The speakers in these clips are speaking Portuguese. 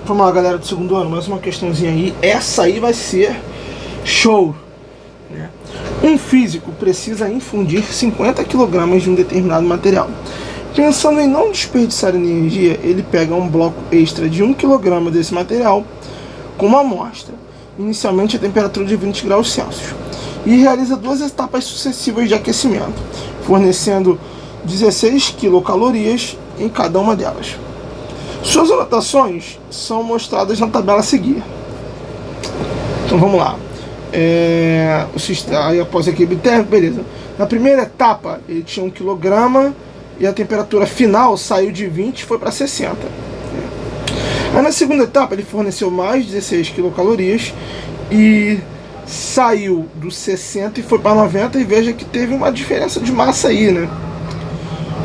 Vamos lá, galera do segundo ano, mais uma questãozinha aí. Essa aí vai ser show, né? Um físico precisa infundir 50 kg de um determinado material. Pensando em não desperdiçar energia, ele pega um bloco extra de 1 kg desse material com uma amostra, inicialmente a temperatura de 20 graus Celsius, e realiza duas etapas sucessivas de aquecimento, fornecendo 16 quilocalorias em cada uma delas. Suas anotações são mostradas na tabela a seguir. Então vamos lá. Aí após a equilíbrio térmico, beleza. Na primeira etapa ele tinha 1 kg e a temperatura final saiu de 20 e foi para 60. Aí na segunda etapa ele forneceu mais 16 quilocalorias e saiu do 60 e foi para 90, e veja que teve uma diferença de massa aí, né?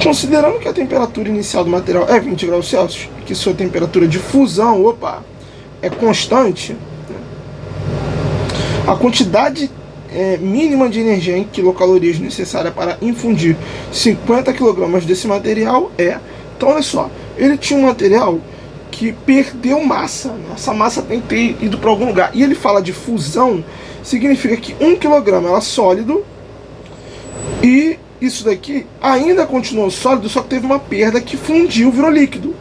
Considerando que a temperatura inicial do material é 20 graus Celsius e que sua temperatura de fusão, é constante, a quantidade mínima de energia em quilocalorias necessária para infundir 50 kg desse material é... Então olha só, ele tinha um material que perdeu massa, né? Essa massa tem que ter ido para algum lugar, e ele fala de fusão, significa que 1 kg era sólido e isso daqui ainda continuou sólido, só que teve uma perda que fundiu, virou líquido.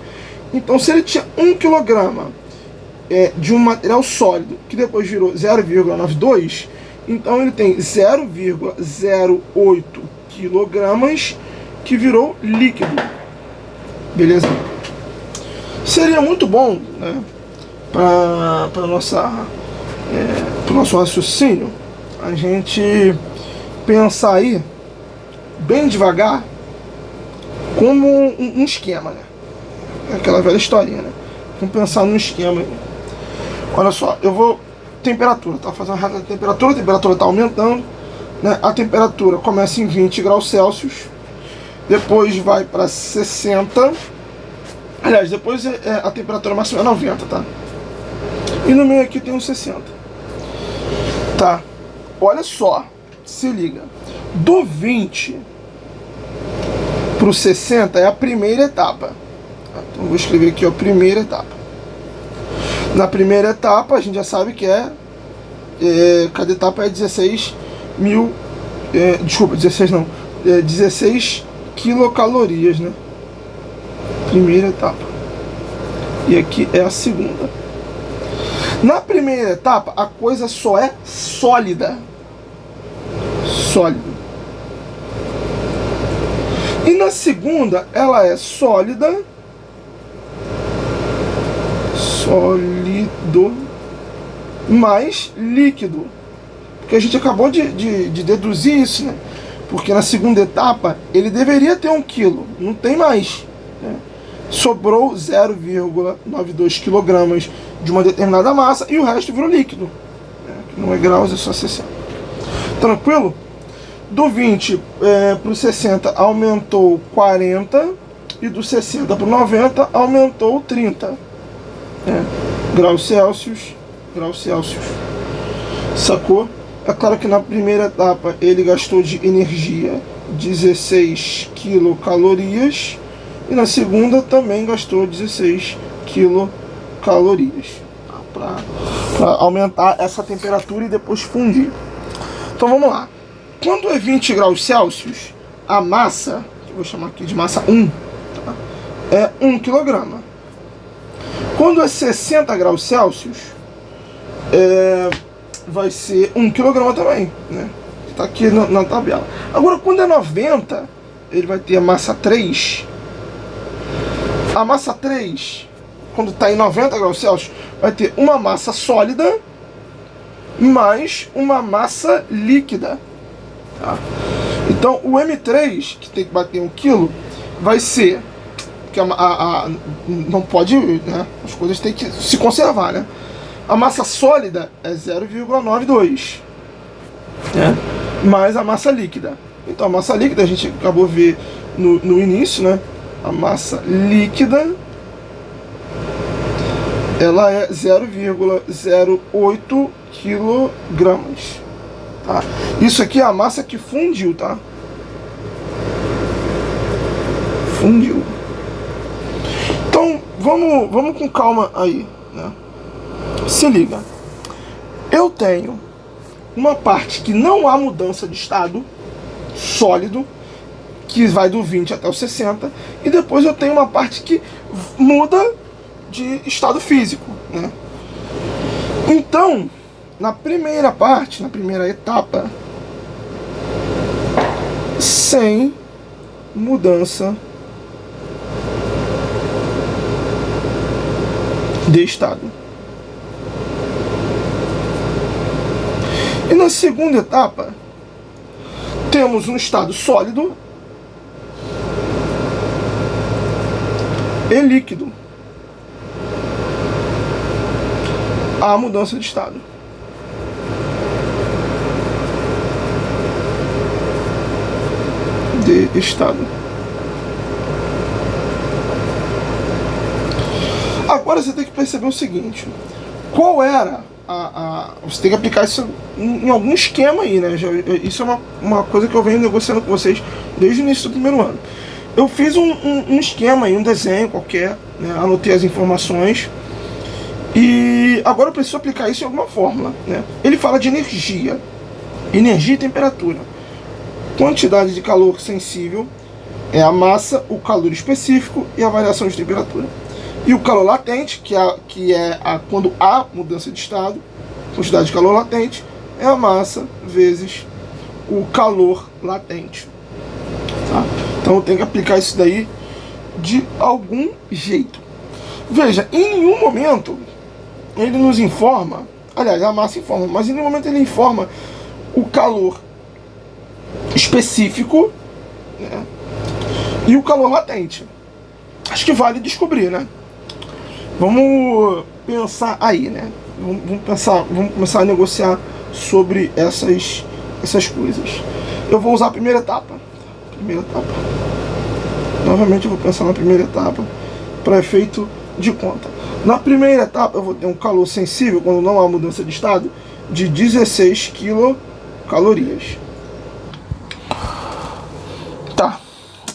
Então se ele tinha 1 kg de um material sólido que depois virou 0,92, então ele tem 0,08 kg que virou líquido. Beleza? Seria muito bom, né, para o nosso raciocínio, a gente pensar aí bem devagar como um esquema, né? Aquela velha historinha, né? Vamos pensar num esquema aí. Olha só, eu vou... Temperatura, tá fazendo a temperatura tá aumentando, né? A temperatura começa em 20 graus Celsius, depois vai para 60. Aliás, depois a temperatura máxima é 90, tá? E no meio aqui tem uns 60. Tá? Olha só, se liga. Do 20 pro 60 é a primeira etapa. Então vou escrever aqui, ó, primeira etapa. Na primeira etapa a gente já sabe que cada etapa é 16 mil... desculpa, 16 não. 16 quilocalorias, né? Primeira etapa. E aqui é a segunda. Na primeira etapa a coisa só é sólida. Sólido. E na segunda ela é sólido mais líquido. Porque a gente acabou de deduzir isso, né? Porque na segunda etapa ele deveria ter 1 kg, não tem mais, né? Sobrou 0,92 kg de uma determinada massa e o resto virou líquido, né? Não é graus, é só 60. Tranquilo? Do 20 para o 60 aumentou 40 e do 60 para o 90 aumentou 30. Graus Celsius. Sacou? É claro que na primeira etapa ele gastou de energia 16 quilocalorias e na segunda também gastou 16 quilocalorias, tá? Para aumentar essa temperatura e depois fundir. Então vamos lá. Quando é 20 graus Celsius, a massa, que eu vou chamar aqui de massa 1, tá? É 1 kg. Quando é 60 graus Celsius, vai ser 1 kg também, né? Está aqui na tabela. Agora, quando é 90, ele vai ter a massa 3. A massa 3, quando está em 90 graus Celsius, vai ter uma massa sólida mais uma massa líquida. Tá? Então, o M3, que tem que bater 1 kg, vai ser... que não pode, né? As coisas têm que se conservar, né? A massa sólida é 0,92, né? Mais a massa líquida. Então a massa líquida a gente acabou de ver no início, né? A massa líquida ela é 0,08 kg, tá? Isso aqui é a massa que fundiu, tá? Fundiu. Então, vamos com calma aí. né? Se liga, eu tenho uma parte que não há mudança de estado sólido, que vai do 20 até o 60, e depois eu tenho uma parte que muda de estado físico, né? Então, na primeira parte, na primeira etapa, sem mudança de estado. E na segunda etapa, temos um estado sólido e líquido. Há mudança de estado. Agora você tem que perceber o seguinte: qual era você tem que aplicar isso em algum esquema aí, né? Isso é uma coisa que eu venho negociando com vocês desde o início do primeiro ano. Eu fiz um esquema aí, um desenho qualquer, né? Anotei as informações e agora eu preciso aplicar isso em alguma fórmula, né? Ele fala de energia e temperatura. Quantidade de calor sensível é a massa, o calor específico e a variação de temperatura. E o calor latente, que é quando há mudança de estado, quantidade de calor latente, é a massa vezes o calor latente. Tá? Então eu tenho que aplicar isso daí de algum jeito. Veja, em nenhum momento ele nos informa, aliás, a massa informa, mas em nenhum momento ele informa o calor específico, né, e o calor latente. Acho que vale descobrir, né? Vamos pensar aí, né? Vamos começar a negociar sobre essas coisas. Eu vou usar a primeira etapa. Novamente eu vou pensar na primeira etapa para efeito de conta. Na primeira etapa eu vou ter um calor sensível, quando não há mudança de estado, de 16 quilocalorias. Tá.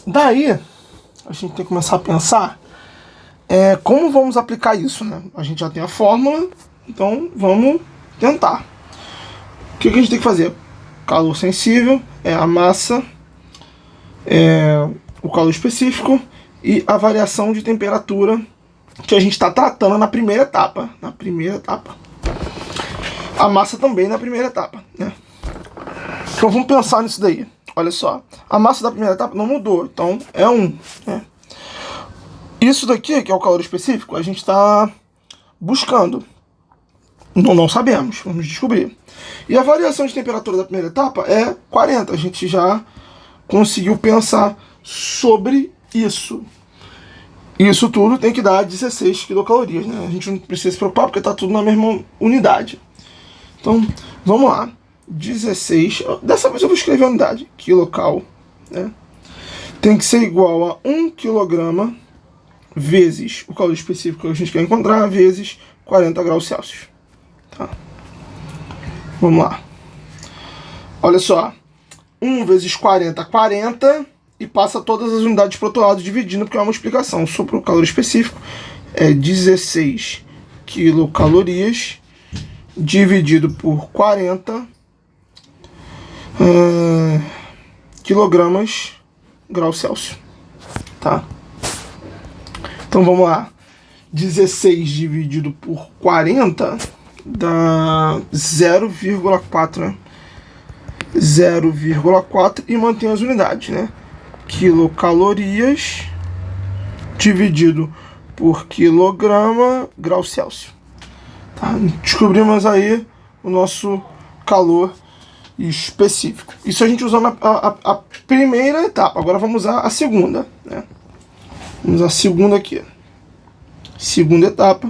Daí a gente tem que começar a pensar como vamos aplicar isso, né? A gente já tem a fórmula, então vamos tentar. O que a gente tem que fazer? Calor sensível é a massa, o calor específico e a variação de temperatura que a gente está tratando na primeira etapa. A massa também na primeira etapa, né? Então vamos pensar nisso daí. Olha só, a massa da primeira etapa não mudou, então é 1, né? Isso daqui, que é o calor específico, a gente está buscando. Não sabemos, vamos descobrir. E a variação de temperatura da primeira etapa é 40. A gente já conseguiu pensar sobre isso. Isso tudo tem que dar 16 quilocalorias, né? A gente não precisa se preocupar porque está tudo na mesma unidade. Então, vamos lá. 16, dessa vez eu vou escrever a unidade, quilocal, né? Tem que ser igual a 1 kg vezes o calor específico que a gente quer encontrar, vezes 40 graus Celsius. Tá? Vamos lá. Olha só. 1 vezes 40, 40, e passa todas as unidades para o outro lado, dividindo, porque é uma explicação. Sobre o calor específico, é 16 quilocalorias, dividido por 40 quilogramas graus Celsius. Tá? Então vamos lá. 16 dividido por 40 dá 0,4, né? 0,4 e mantém as unidades, né? Quilocalorias dividido por quilograma graus Celsius. Tá? Descobrimos aí o nosso calor específico. Isso a gente usou a primeira etapa. Agora vamos usar a segunda, né? Vamos usar a segunda aqui. Segunda etapa.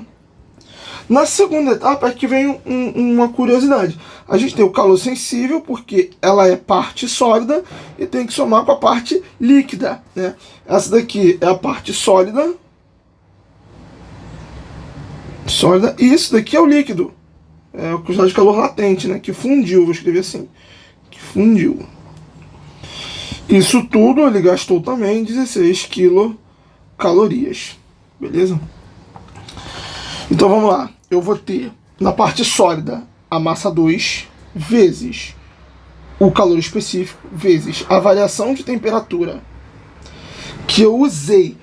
Na segunda etapa é que vem uma curiosidade. A gente tem o calor sensível, porque ela é parte sólida, e tem que somar com a parte líquida, né? Essa daqui é a parte sólida. E isso daqui é o líquido. É a quantidade de calor latente, né? Que fundiu, vou escrever assim. Que fundiu. Isso tudo ele gastou também 16 quilocalorias. Beleza? Então vamos lá. Eu vou ter na parte sólida a massa 2 vezes o calor específico vezes a variação de temperatura que eu usei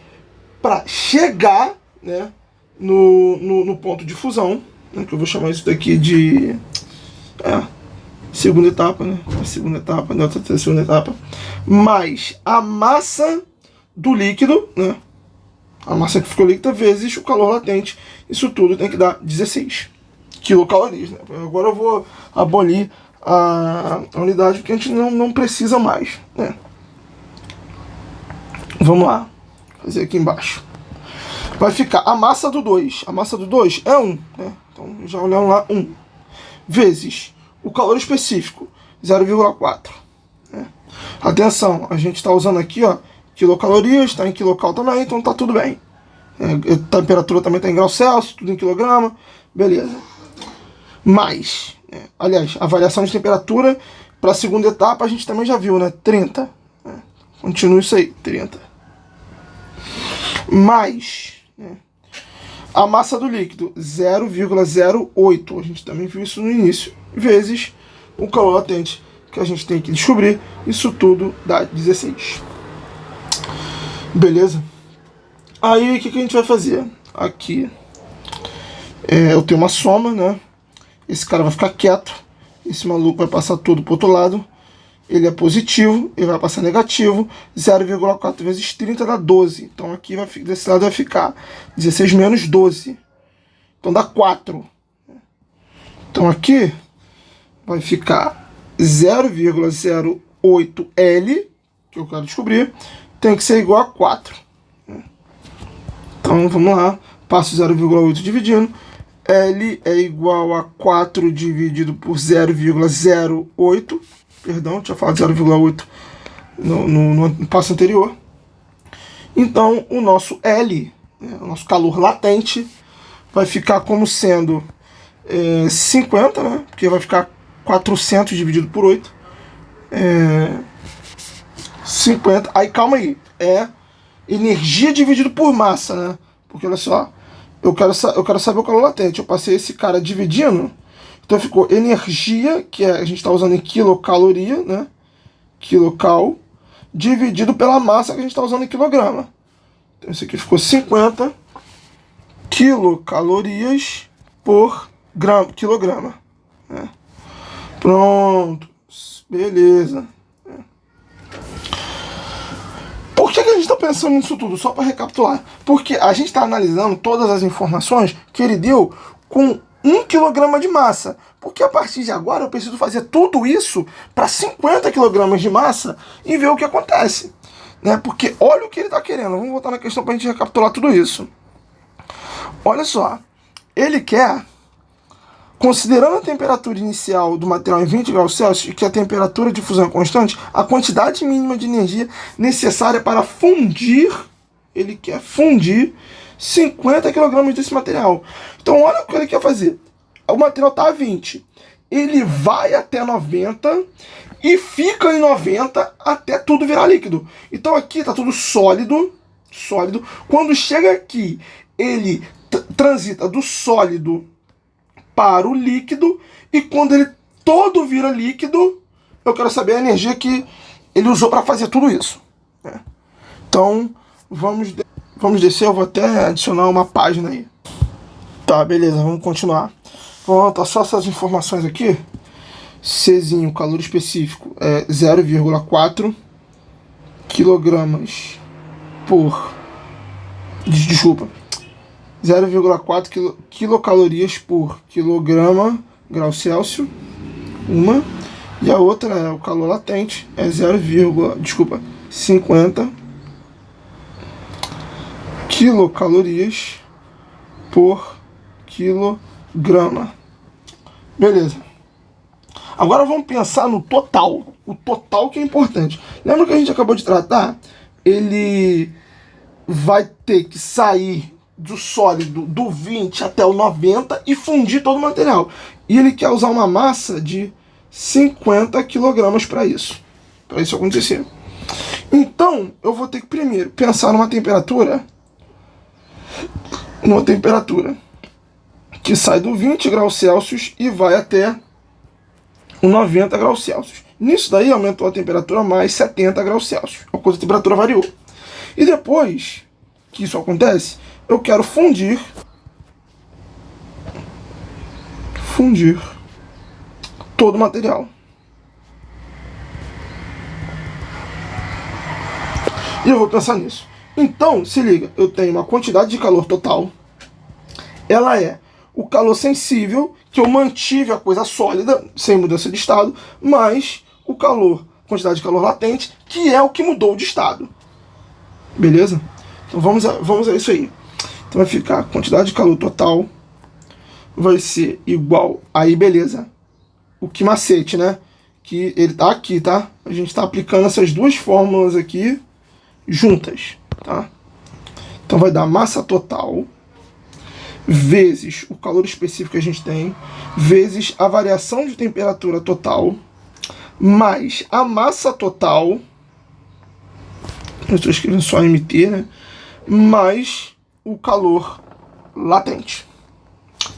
para chegar, né, no ponto de fusão, né, que eu vou chamar isso daqui de segunda etapa, né? Segunda etapa, né? Segunda etapa, mais a massa do líquido, né? A massa que ficou líquida vezes o calor latente. Isso tudo tem que dar 16 quilocalorias, né? Agora eu vou abolir a unidade porque a gente não precisa mais, né? Vamos lá, fazer aqui embaixo. Vai ficar a massa do 2. A massa do 2 é 1, né? Então já olhamos lá, 1. Vezes o calor específico, 0,4. Né? Atenção, a gente está usando aqui, ó, quilocalorias, está em quilocal também, então tá tudo bem. A temperatura também está em graus Celsius, tudo em quilograma, beleza. Mais, aliás, a variação de temperatura para a segunda etapa a gente também já viu, né? 30. Né? Continua isso aí, 30. Mais, né, a massa do líquido, 0,08. A gente também viu isso no início. Vezes o calor latente que a gente tem que descobrir. Isso tudo dá 16. Beleza? Aí o que a gente vai fazer? Aqui eu tenho uma soma, né? Esse cara vai ficar quieto. Esse maluco vai passar tudo pro outro lado. Ele é positivo, ele vai passar negativo. 0,4 vezes 30 dá 12. Então aqui desse lado vai ficar 16 menos 12. Então dá 4. Então aqui vai ficar 0,08L, que eu quero descobrir, tem que ser igual a 4. Então vamos lá, passo 0,8 dividindo. L é igual a 4 dividido por 0,08. Perdão, tinha falado 0,8 no passo anterior. Então o nosso L, né, o nosso calor latente, vai ficar como sendo 50, né? Porque vai ficar 400 dividido por 8. 50. Aí calma aí. É energia dividido por massa, né? Porque olha só. Eu quero saber o calor latente. Eu passei esse cara dividindo. Então ficou energia, que a gente está usando em quilocaloria, né? Quilocal. Dividido pela massa que a gente está usando em quilograma. Então isso aqui ficou 50 quilocalorias por quilograma. Né? Pronto. Beleza. Por que a gente está pensando nisso tudo? Só para recapitular. Porque a gente está analisando todas as informações que ele deu com 1 kg de massa. Porque a partir de agora eu preciso fazer tudo isso para 50 kg de massa e ver o que acontece. Né? Porque olha o que ele está querendo. Vamos voltar na questão para a gente recapitular tudo isso. Olha só. Ele quer, considerando a temperatura inicial do material em 20 graus Celsius e que a temperatura de fusão é constante, a quantidade mínima de energia necessária para fundir, ele quer fundir 50 kg desse material. Então olha o que ele quer fazer. O material está a 20. Ele vai até 90 e fica em 90 até tudo virar líquido. Então aqui está tudo sólido. Quando chega aqui, ele transita do sólido para o líquido, e quando ele todo vira líquido, eu quero saber a energia que ele usou para fazer tudo isso. Né? Então, vamos descer, eu vou até adicionar uma página aí. Tá, beleza, vamos continuar. Vamos anotar só essas informações aqui. Czinho, calor específico, é 0,4 quilogramas por... Desculpa. 0,4 quilocalorias por quilograma grau Celsius, uma, e a outra é o calor latente, é 50 quilocalorias por quilograma. Beleza. Agora vamos pensar no total. O total que é importante. Lembra que a gente acabou de tratar? Ele vai ter que sair do sólido do 20 até o 90 e fundir todo o material. E ele quer usar uma massa de 50 kg para isso acontecer. Então, eu vou ter que primeiro pensar numa temperatura que sai do 20 graus Celsius e vai até o 90 graus Celsius. Nisso daí aumentou a temperatura mais 70 graus Celsius. A temperatura variou. E depois que isso acontece, eu quero fundir todo o material. E eu vou pensar nisso. Então, se liga, eu tenho uma quantidade de calor total. Ela é o calor sensível, que eu mantive a coisa sólida, sem mudança de estado, mais o calor, quantidade de calor latente, que é o que mudou de estado. Beleza? Então vamos a isso aí. Então vai ficar a quantidade de calor total vai ser igual. Aí beleza. O que macete, né? Que ele tá aqui, tá? A gente tá aplicando essas duas fórmulas aqui juntas, tá? Então vai dar massa total vezes o calor específico que a gente tem, vezes a variação de temperatura total, mais a massa total, eu estou escrevendo só MT, né? Mais o calor latente.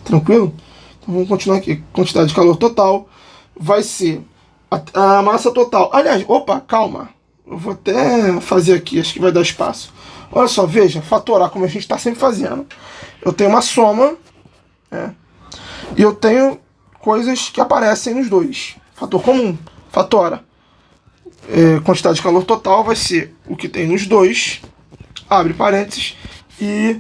Tranquilo? Então vamos continuar aqui. Quantidade de calor total vai ser a massa total. Aliás, opa, calma. Eu vou até fazer aqui, acho que vai dar espaço. Olha só, veja, fatorar como a gente está sempre fazendo. Eu tenho uma soma, e eu tenho coisas que aparecem nos dois. Fator comum, fatora. Quantidade de calor total vai ser o que tem nos dois, abre parênteses, e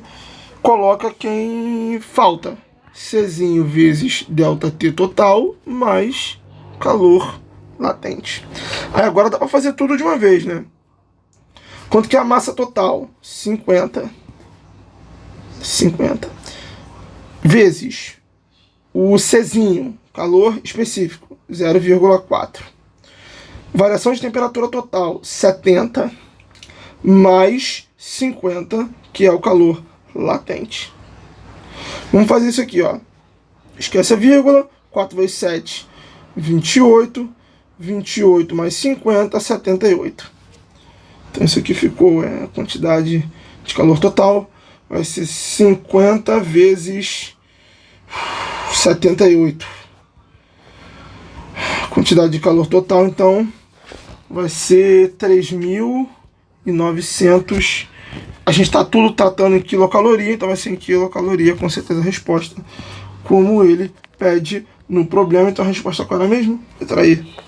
coloca quem falta. Czinho vezes ΔT total mais calor latente. Aí agora dá para fazer tudo de uma vez, né? Quanto que é a massa total? 50 vezes o Czinho, calor específico, 0,4. Variação de temperatura total, 70, mais 50, que é o calor latente. Vamos fazer isso aqui, ó. Esquece a vírgula, 4 vezes 7, 28, 28 mais 50, 78. Então isso aqui ficou a quantidade de calor total, vai ser 50 vezes 78. Quantidade de calor total, então, vai ser 3.900. A gente está tudo tratando em quilocaloria, então vai ser em quilocaloria, com certeza a resposta, como ele pede no problema. Então a resposta qual era mesmo? Letra E.